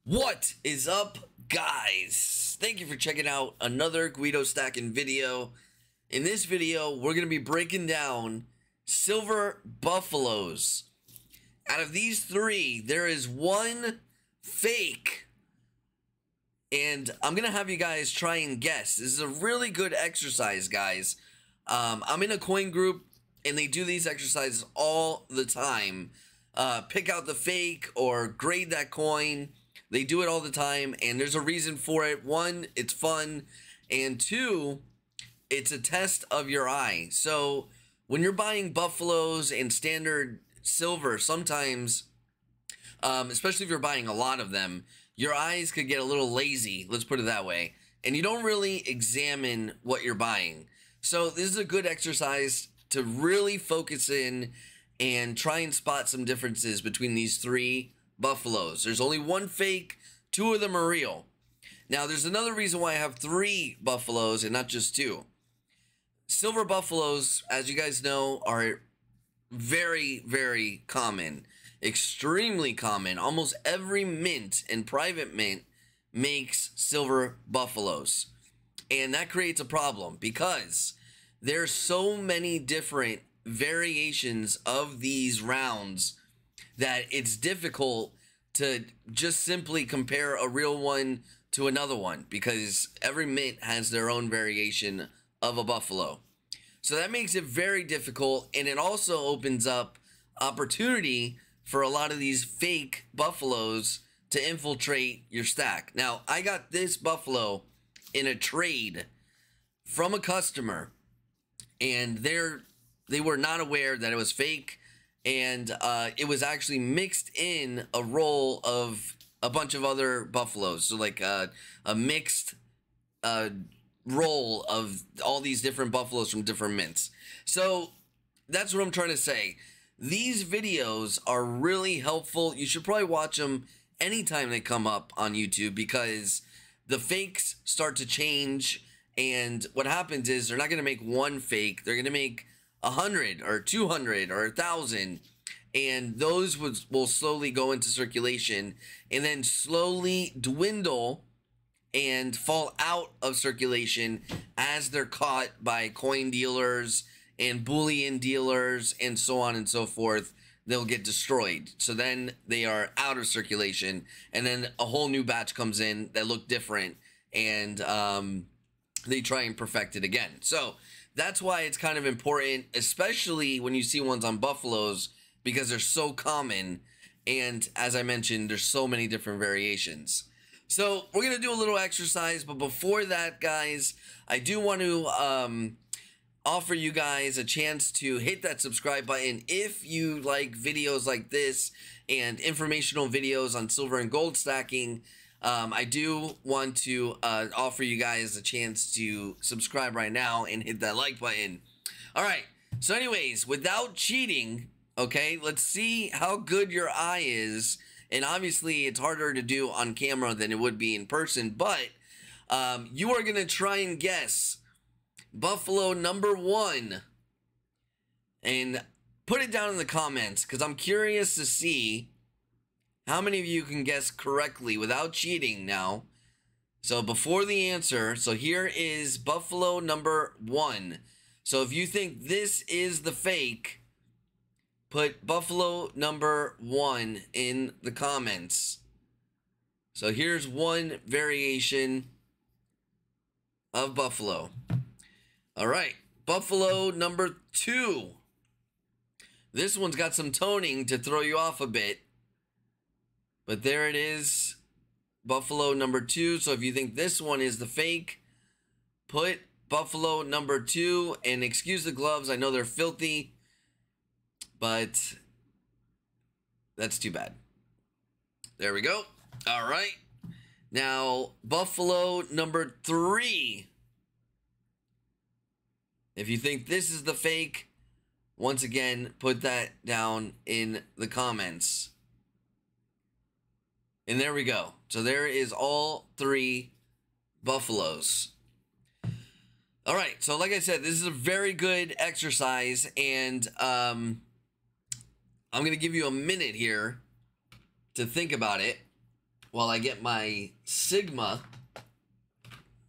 What is up, guys? Thank you for checking out another GuidoStackin video. In this video, we're going to be breaking down silver buffaloes. Out of these three, there is one fake. And I'm going to have you guys try and guess. This is a really good exercise, guys. I'm in a coin group, and they do these exercises all the time. Pick out the fake or grade that coin. They do it all the time, and there's a reason for it. One, it's fun, and two, it's a test of your eye. So when you're buying buffaloes and standard silver, sometimes, especially if you're buying a lot of them, your eyes could get a little lazy, let's put it that way, and you don't really examine what you're buying. So this is a good exercise to really focus in and try and spot some differences between these three buffaloes. There's only one fake, two of them are real. Now, there's another reason why I have three buffaloes and not just two. Silver buffaloes, as you guys know, are very, very common. Extremely common. Almost every mint and private mint makes silver buffaloes. And that creates a problem because there's so many different variations of these rounds that it's difficult to just simply compare a real one to another one because every mint has their own variation of a buffalo. So that makes it very difficult, and it also opens up opportunity for a lot of these fake buffaloes to infiltrate your stack. Now, I got this buffalo in a trade from a customer, and they were not aware that it was fake. And it was actually mixed in a roll of a bunch of other buffaloes. So like a mixed roll of all these different buffaloes from different mints. So that's what I'm trying to say. These videos are really helpful. You should probably watch them anytime they come up on YouTube because the fakes start to change. And what happens is they're not going to make one fake. They're going to make 100 or 200 or 1,000, and those will slowly go into circulation and then slowly dwindle and fall out of circulation as they're caught by coin dealers and bullion dealers and so on and so forth. They'll get destroyed. So then they are out of circulation, and then a whole new batch comes in that look different, and they try and perfect it again. So that's why it's kind of important, especially when you see ones on buffaloes, because they're so common. And as I mentioned, there's so many different variations. So we're going to do a little exercise. But before that, guys, I do want to offer you guys a chance to hit that subscribe button if you like videos like this and informational videos on silver and gold stacking. I do want to offer you guys a chance to subscribe right now and hit that like button. All right. So anyways, without cheating, okay, let's see how good your eye is. And obviously, it's harder to do on camera than it would be in person. But you are going to try and guess buffalo number one. And put it down in the comments because I'm curious to see how many of you can guess correctly without cheating now. So before the answer, so here is buffalo number one. So if you think this is the fake, put buffalo number one in the comments. So here's one variation of buffalo. All right, buffalo number two. This one's got some toning to throw you off a bit. But there it is, buffalo number two. So if you think this one is the fake, put buffalo number two. And excuse the gloves, I know they're filthy, but that's too bad. There we go. All right. Now, buffalo number three. If you think this is the fake, once again, put that down in the comments. And there we go. So there is all three buffaloes. All right. So like I said, this is a very good exercise. And I'm going to give you a minute here to think about it while I get my Sigma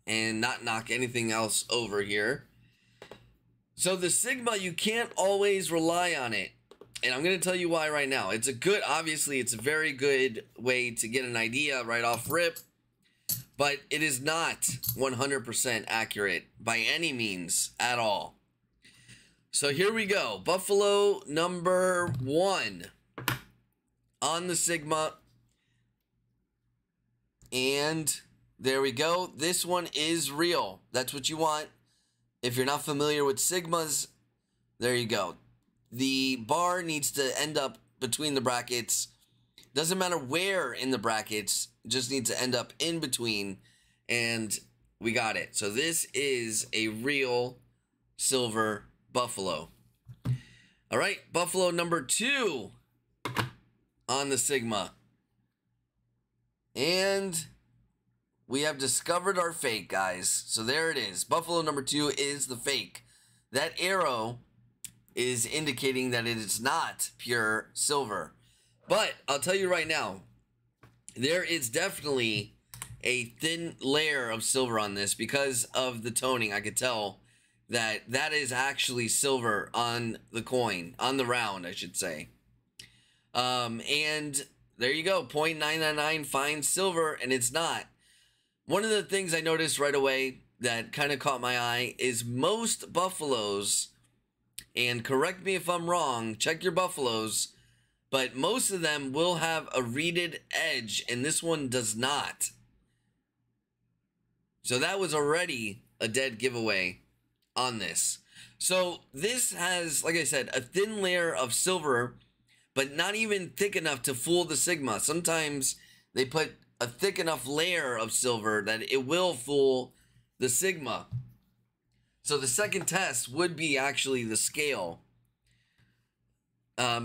and not knock anything else over here. So the Sigma, you can't always rely on it. And I'm going to tell you why right now. It's a good, obviously, it's a very good way to get an idea right off rip. But it is not 100% accurate by any means at all. So here we go. Buffalo number 1 on the Sigma. And there we go. This one is real. That's what you want. If you're not familiar with Sigmas, there you go. The bar needs to end up between the brackets. Doesn't matter where in the brackets, just needs to end up in between, and we got it. So this is a real silver buffalo. All right, buffalo number 2 on the Sigma. And we have discovered our fake, guys. So there it is. Buffalo number 2 is the fake. That arrow is indicating that it is not pure silver. But I'll tell you right now, there is definitely a thin layer of silver on this because of the toning. I could tell that that is actually silver on the coin, on the round, I should say. And there you go, 0.999 fine silver, and it's not. One of the things I noticed right away that kind of caught my eye is most buffaloes, and correct me if I'm wrong, check your buffaloes, but most of them will have a reeded edge, and this one does not. So that was already a dead giveaway on this. So this has, like I said, a thin layer of silver, but not even thick enough to fool the Sigma. Sometimes they put a thick enough layer of silver that it will fool the Sigma. So the second test would be actually the scale.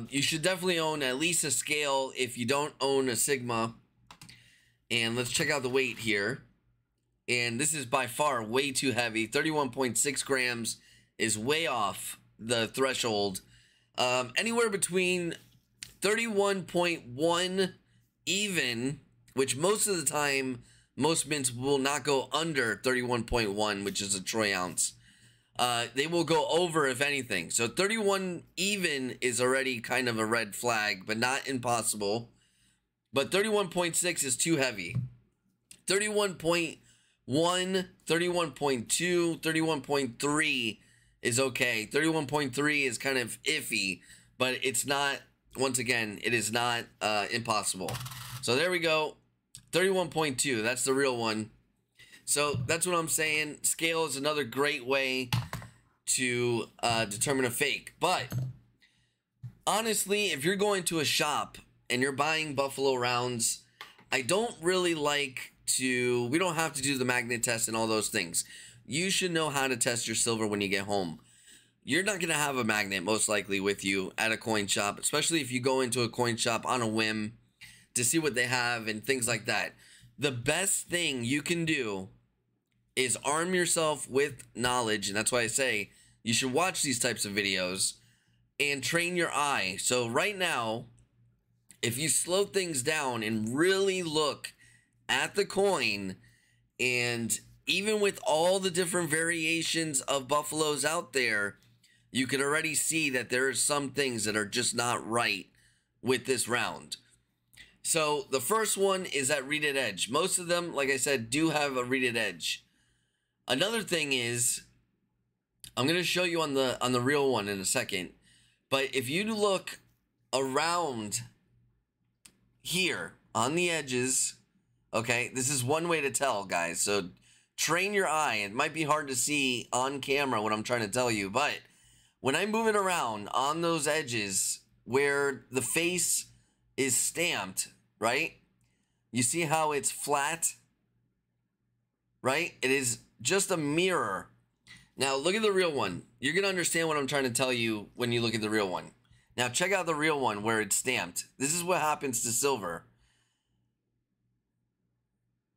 You should definitely own at least a scale if you don't own a Sigma. And let's check out the weight here. And this is by far way too heavy. 31.6 grams is way off the threshold. Anywhere between 31.1 even, which most of the time, most mints will not go under 31.1, which is a troy ounce. They will go over if anything. So 31 even is already kind of a red flag, but not impossible. But 31.6 is too heavy. 31.1, 31.2, 31.3 is okay. 31.3 is kind of iffy, but it's not, once again, it is not impossible. So there we go. 31.2, that's the real one. So that's what I'm saying. Scale is another great way to determine a fake. But honestly, if you're going to a shop and you're buying buffalo rounds, I don't really like to, we don't have to do the magnet test and all those things. You should know how to test your silver when you get home. You're not going to have a magnet most likely with you at a coin shop, especially if you go into a coin shop on a whim to see what they have and things like that. The best thing you can do is arm yourself with knowledge, and that's why I say you should watch these types of videos and train your eye. So right now, if you slow things down and really look at the coin, and even with all the different variations of buffaloes out there, you can already see that there are some things that are just not right with this round. So the first one is that reeded edge. Most of them, like I said, do have a reeded edge. Another thing is, I'm going to show you on the real one in a second, but if you look around here on the edges, okay, this is one way to tell, guys. So train your eye. It might be hard to see on camera what I'm trying to tell you, but when I move it around on those edges where the face is stamped, right? You see how it's flat, right? It is just a mirror. Now look at the real one. You're going to understand what I'm trying to tell you when you look at the real one. Now check out the real one where it's stamped. This is what happens to silver.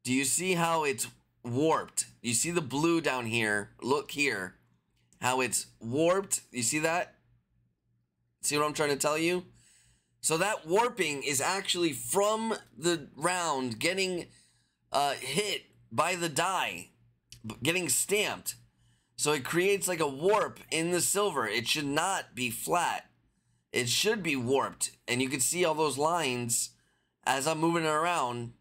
Do you see how it's warped? You see the blue down here? Look here. How it's warped. You see that? See what I'm trying to tell you? So that warping is actually from the round getting hit by the die, getting stamped. So it creates like a warp in the silver. It should not be flat. It should be warped. And you can see all those lines as I'm moving it around.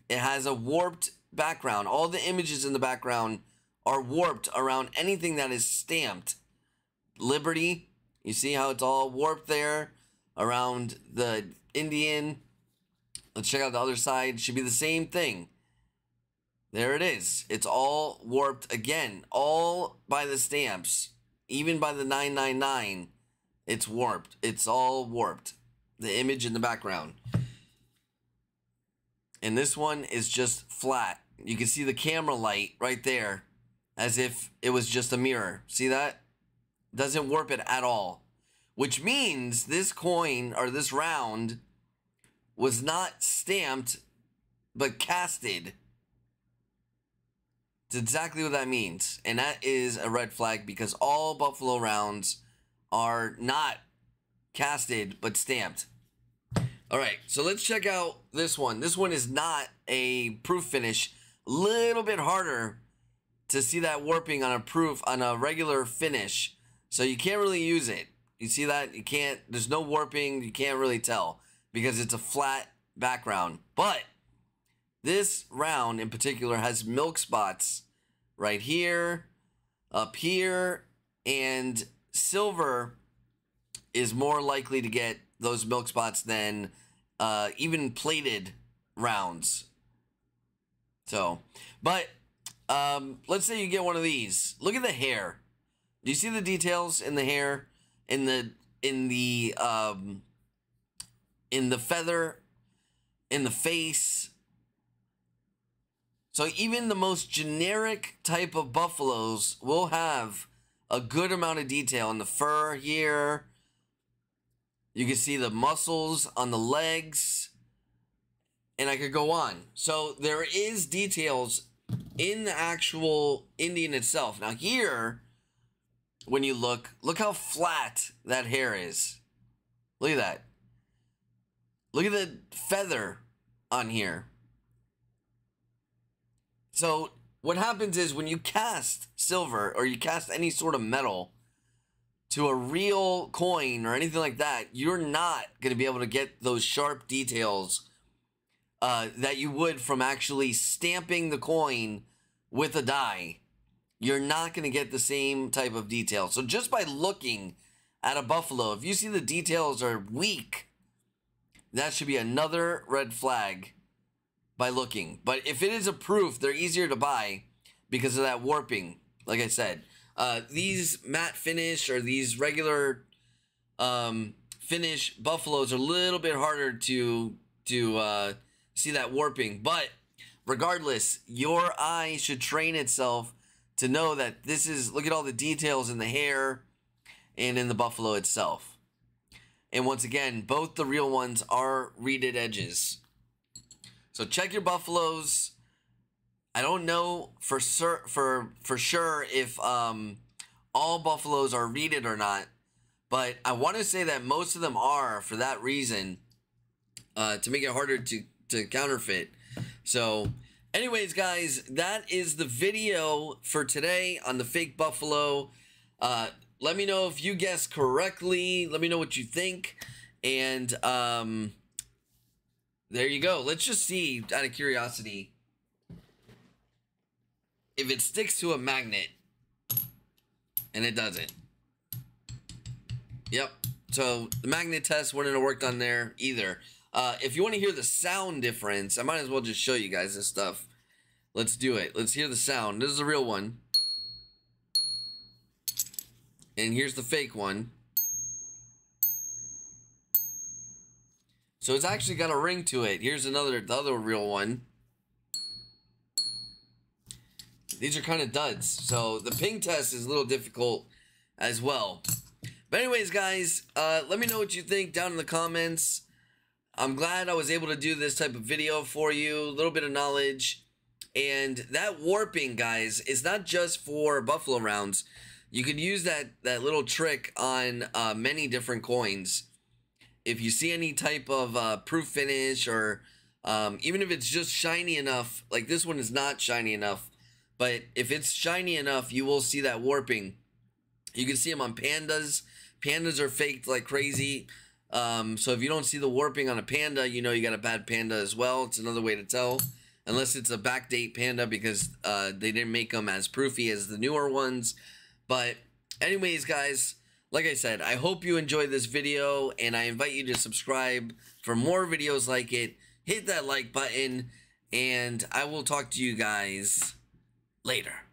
It has a warped background. All the images in the background are warped around anything that is stamped. Liberty, you see how it's all warped there around the Indian. Let's check out the other side. Should be the same thing. There it is. It's all warped again, all by the stamps, even by the 999. It's warped. It's all warped. The image in the background. And this one is just flat. You can see the camera light right there as if it was just a mirror. See that? Doesn't warp it at all. Which means this coin or this round was not stamped but casted. It's exactly what that means. And that is a red flag because all Buffalo rounds are not casted but stamped. Alright, so let's check out this one. This one is not a proof finish. A little bit harder to see that warping on a regular finish. So you can't really use it. You see that? You can't, there's no warping. You can't really tell because it's a flat background. But this round in particular has milk spots right here, up here, and silver is more likely to get those milk spots than even plated rounds. So, but let's say you get one of these. Look at the hair. Do you see the details in the hair, in the feather, in the face? So even the most generic type of buffaloes will have a good amount of detail in the fur here. You can see the muscles on the legs, and I could go on. So there is details in the actual Indian itself. Now here, when you look how flat that hair is. Look at that. Look at the feather on here. So what happens is when you cast silver or you cast any sort of metal to a real coin or anything like that, you're not going to be able to get those sharp details that you would from actually stamping the coin with a die. You're not going to get the same type of detail. So just by looking at a buffalo, if you see the details are weak, that should be another red flag by looking. But if it is a proof, they're easier to buy because of that warping. Like I said, these matte finish or these regular finish buffaloes are a little bit harder to see that warping. But regardless, your eye should train itself to know that this is, look at all the details in the hair and in the buffalo itself. And once again, both the real ones are reeded edges. So check your buffaloes. I don't know for sure if all buffaloes are reeded or not, but I want to say that most of them are for that reason, to make it harder to counterfeit. So anyways, guys, that is the video for today on the fake buffalo. Let me know if you guessed correctly. Let me know what you think. And there you go. Let's just see, out of curiosity, if it sticks to a magnet. And it doesn't. Yep. So the magnet test wouldn't have worked on there either. If you want to hear the sound difference, I might as well just show you guys this stuff. Let's do it. Let's hear the sound. This is the real one. And here's the fake one. So it's actually got a ring to it. Here's the other real one. These are kind of duds. So the ping test is a little difficult as well. But anyways, guys, let me know what you think down in the comments. I'm glad I was able to do this type of video for you. A little bit of knowledge. And that warping, guys, is not just for buffalo rounds. You could use that little trick on many different coins. if you see any type of proof finish, or even if it's just shiny enough, like this one is not shiny enough, but if it's shiny enough, you will see that warping. You can see them on pandas. Pandas are faked like crazy. So if you don't see the warping on a panda, you know you got a bad panda as well. It's another way to tell, unless it's a backdate panda, because they didn't make them as proofy as the newer ones. But anyways, guys, like I said, I hope you enjoyed this video, and I invite you to subscribe for more videos like it. Hit that like button, and I will talk to you guys later.